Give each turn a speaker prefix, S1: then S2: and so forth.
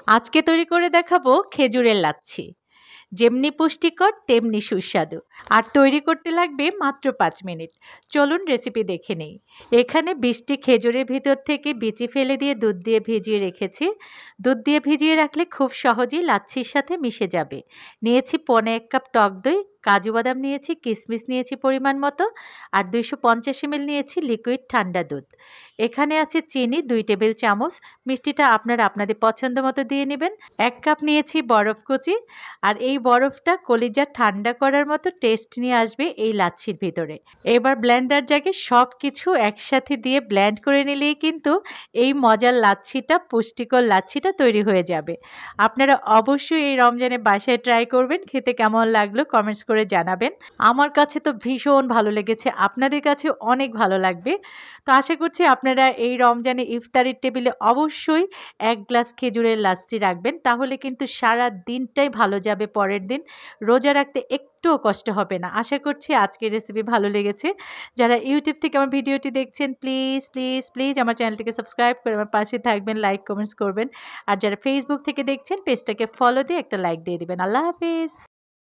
S1: আজকে তৈরি করে দেখাবো খেজুরের লাচ্ছি। যেমনি পুষ্টিকর তেমনি সুস্বাদু। আর তৈরি করতে লাগবে মাত্র ৫ মিনিট। চলুন রেসিপি দেখে নেই। এখানে ২০টি খেজুরের ভিতর থেকে বিচি ফেলে দিয়ে দুধ দিয়ে ভিজিয়ে রেখেছি। দুধ দিয়ে ভিজিয়ে রাখলে খুব সহজেই লাচ্ছির সাথে মিশে যাবে। নিয়েছি ১.৫ কাপ টক দই, কাজু বাদাম নিয়েছি, কিশমিশ নিয়েছি পরিমাণ মতো, আর ২৫০ ml নিয়েছি লিকুইড ঠান্ডা দুধ। এখানে আছে চিনি ২ টেবিল চামচ। মিষ্টিটা আপনারা আপনাদের পছন্দ মতো দিয়ে নেবেন। ১ কাপ নিয়েছি বরফ কুচি। আর এই বরফটা কলিজা ঠান্ডা করার মতো টেস্ট নিয়ে আসবে এই লাচ্ছির ভিতরে। এবার ব্লেন্ডার জাগে সব কিছু একসাথে দিয়ে ব্লেন্ড করে নিলেই কিন্তু এই মজার লাচ্ছিটা, পুষ্টিকর লাচ্ছিটা তৈরি হয়ে যাবে। আপনারা অবশ্যই এই রমজানে বাসায় ট্রাই করবেন। খেতে কেমন লাগলো কমেন্টস করে জানাবেন। আমার কাছে তো ভীষণ ভালো লেগেছে, আপনাদের কাছে অনেক ভালো লাগবে। তো আশা করছি আপনারা এই রমজানে ইফতারের টেবিলে অবশ্যই ১ গ্লাস খেজুরের লাচ্ছি রাখবেন, তাহলে কিন্তু সারা দিনটাই ভালো যাবে। পরের দিন রোজা রাখতে একটুও কষ্ট হবে না। আশা করছি আজকের রেসিপি ভালো লেগেছে। যারা ইউটিউব থেকে আমার ভিডিওটি দেখছেন প্লিজ প্লিজ প্লিজ আমার চ্যানেলটিকে সাবস্ক্রাইব করে আমার পাশে থাকবেন, লাইক কমেন্টস করবেন। আর যারা ফেসবুক থেকে দেখছেন পেজটাকে ফলো দিয়ে একটা লাইক দিয়ে দিবেন। আল্লাহ হাফেজ।